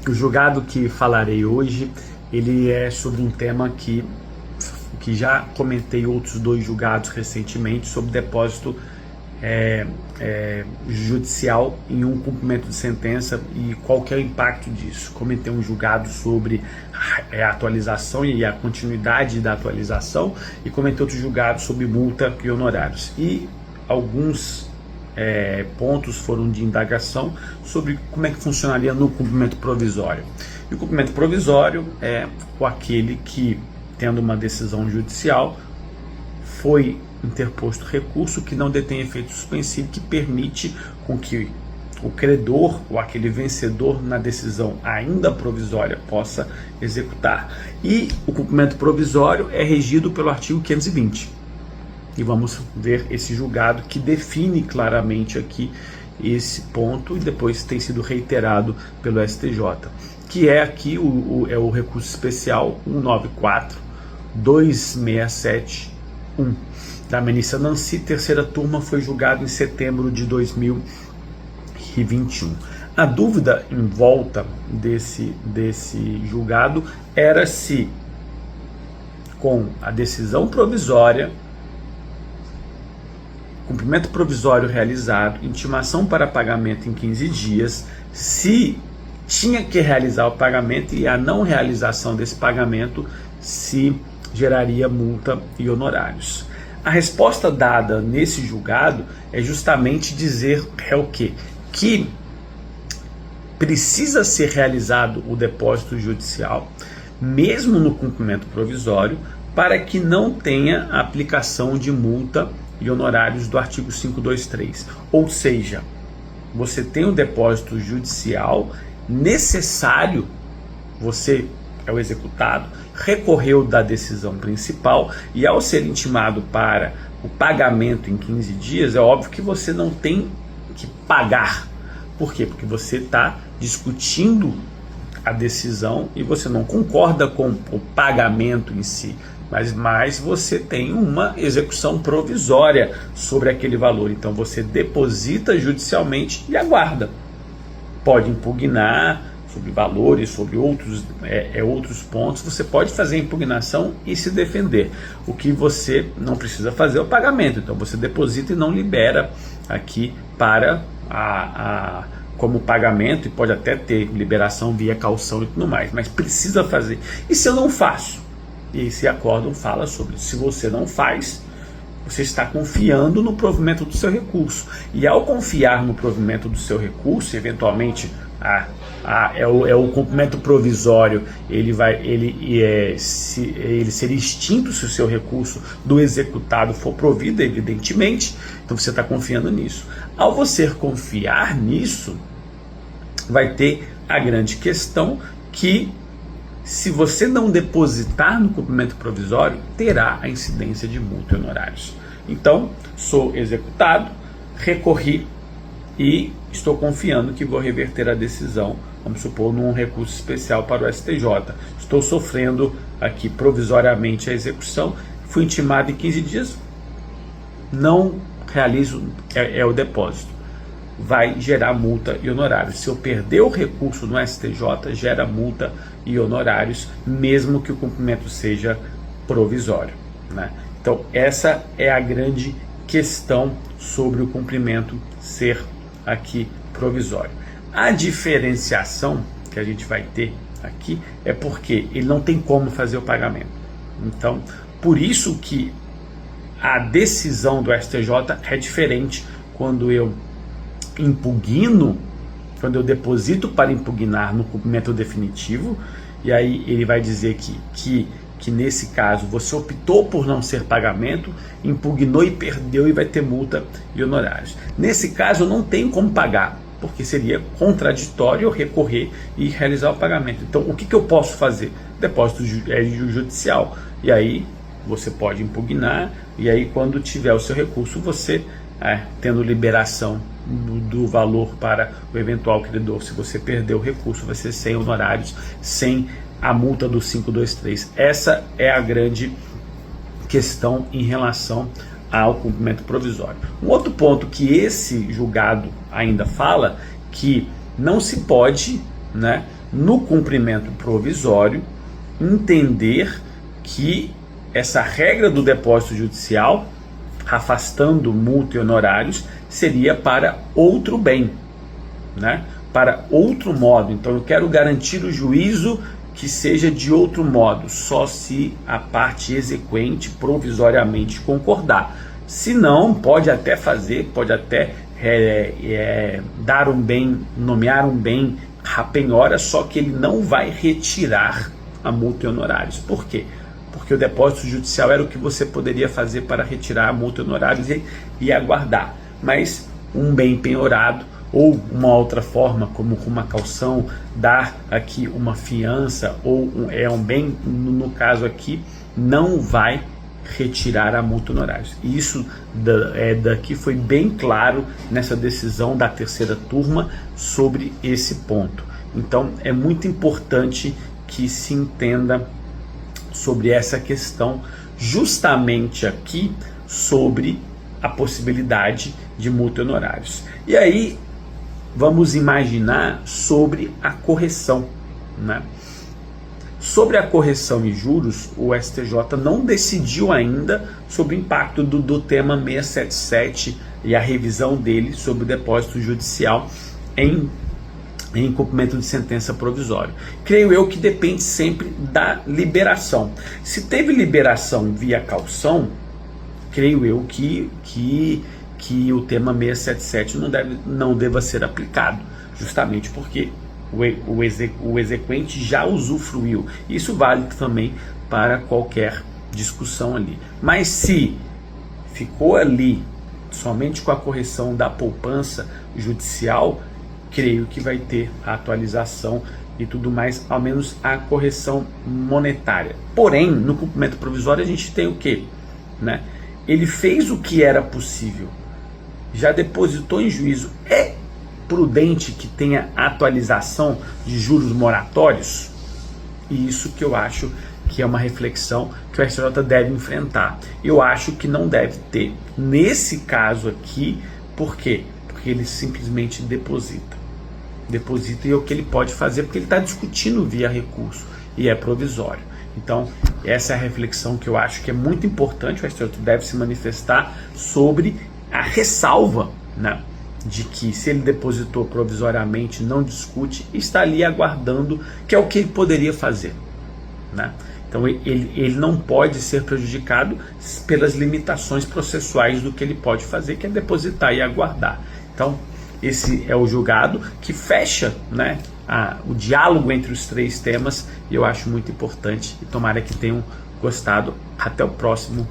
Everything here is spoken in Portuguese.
O julgado que falarei hoje, ele é sobre um tema que já comentei outros dois julgados recentemente, sobre depósito judicial em um cumprimento de sentença e qual que é o impacto disso. Comentei um julgado sobre a atualização e a continuidade da atualização, e comentei outro julgado sobre multa e honorários. E alguns pontos foram de indagação sobre como é que funcionaria no cumprimento provisório. E o cumprimento provisório é aquele que, tendo uma decisão judicial, foi interposto recurso que não detém efeito suspensivo, que permite com que o credor ou aquele vencedor na decisão ainda provisória possa executar. E o cumprimento provisório é regido pelo artigo 520. E vamos ver esse julgado que define claramente aqui esse ponto, e depois tem sido reiterado pelo STJ, que é aqui o recurso especial 194-2671 da ministra Nancy. Terceira turma, foi julgado em setembro de 2021. A dúvida em volta desse julgado era se, com a decisão provisória, cumprimento provisório realizado, intimação para pagamento em 15 dias, se tinha que realizar o pagamento, e a não realização desse pagamento se geraria multa e honorários. A resposta dada nesse julgado é justamente dizer o quê? Que precisa ser realizado o depósito judicial, mesmo no cumprimento provisório, para que não tenha aplicação de multa e honorários do artigo 523. Ou seja, você tem o depósito judicial necessário, você é o executado, recorreu da decisão principal, e ao ser intimado para o pagamento em 15 dias, é óbvio que você não tem que pagar. Por quê? Porque você está discutindo a decisão e você não concorda com o pagamento em si, mas você tem uma execução provisória sobre aquele valor. Então você deposita judicialmente e aguarda. Pode impugnar sobre valores, sobre outros pontos. Você pode fazer a impugnação e se defender. O que você não precisa fazer é o pagamento. Então você deposita e não libera aqui para como pagamento, e pode até ter liberação via caução e tudo mais, mas precisa fazer. E se eu não faço? E esse acórdão fala sobre, se você não faz, você está confiando no provimento do seu recurso. E ao confiar no provimento do seu recurso, eventualmente o cumprimento provisório, ele seria extinto se o seu recurso do executado for provido, evidentemente. Então você está confiando nisso. Ao você confiar nisso, vai ter a grande questão que, se você não depositar no cumprimento provisório, terá a incidência de multa e honorários. Então, sou executado, recorri e estou confiando que vou reverter a decisão, vamos supor, num recurso especial para o STJ. Estou sofrendo aqui provisoriamente a execução, fui intimado em 15 dias, não realizo o depósito. Vai gerar multa e honorários. Se eu perder o recurso no STJ, gera multa e honorários, mesmo que o cumprimento seja provisório, né? Então essa é a grande questão sobre o cumprimento ser aqui provisório. A diferenciação que a gente vai ter aqui é porque ele não tem como fazer o pagamento. Então, por isso que a decisão do STJ é diferente quando eu impugno, quando eu deposito para impugnar no cumprimento definitivo, e aí ele vai dizer que nesse caso você optou por não ser pagamento, impugnou e perdeu, e vai ter multa e honorários. Nesse caso eu não tenho como pagar, porque seria contraditório eu recorrer e realizar o pagamento. Então o que eu posso fazer? Depósito judicial, e aí você pode impugnar, e aí quando tiver o seu recurso, você tendo liberação do valor para o eventual credor, se você perder o recurso, vai ser sem honorários, sem a multa do 523. Essa é a grande questão em relação ao cumprimento provisório. Um outro ponto que esse julgado ainda fala, que não se pode né, no cumprimento provisório, entender que essa regra do depósito judicial, afastando multa e honorários, seria para outro bem, né, para outro modo. Então eu quero garantir o juízo que seja de outro modo, só se a parte exequente provisoriamente concordar. Se não, pode até fazer, pode até dar um bem, nomear um bem a penhora, só que ele não vai retirar a multa e honorários. Por quê? Porque o depósito judicial era o que você poderia fazer para retirar a multa e honorários e aguardar. Mas um bem penhorado, ou uma outra forma, como uma caução, dar aqui uma fiança, ou um bem, no caso aqui, não vai retirar a multa e honorários. E isso daqui foi bem claro nessa decisão da terceira turma sobre esse ponto. Então é muito importante que se entenda sobre essa questão, justamente aqui sobre a possibilidade de multa e honorários. E aí vamos imaginar sobre a correção, né? Sobre a correção e juros, o STJ não decidiu ainda sobre o impacto do tema 677 e a revisão dele sobre o depósito judicial em cumprimento de sentença provisória. Creio eu que depende sempre da liberação. Se teve liberação via caução, creio eu que o tema 677 não deva ser aplicado, justamente porque o exequente já usufruiu. Isso vale também para qualquer discussão ali. Mas se ficou ali somente com a correção da poupança judicial, creio que vai ter a atualização e tudo mais, ao menos a correção monetária. Porém, no cumprimento provisório a gente tem o quê? Né? Ele fez o que era possível, já depositou em juízo. É prudente que tenha atualização de juros moratórios? E isso que eu acho que é uma reflexão que o STJ deve enfrentar. Eu acho que não deve ter nesse caso aqui. Por quê? Porque ele simplesmente deposita e é o que ele pode fazer, porque ele está discutindo via recurso e é provisório. Então essa é a reflexão que eu acho que é muito importante. O STJ deve se manifestar sobre a ressalva, né, de que se ele depositou provisoriamente, não discute, está ali aguardando, que é o que ele poderia fazer, né? Então ele não pode ser prejudicado pelas limitações processuais do que ele pode fazer, que é depositar e aguardar. Então esse é o julgado que fecha, né, o diálogo entre os três temas, e eu acho muito importante, e tomara que tenham gostado. Até o próximo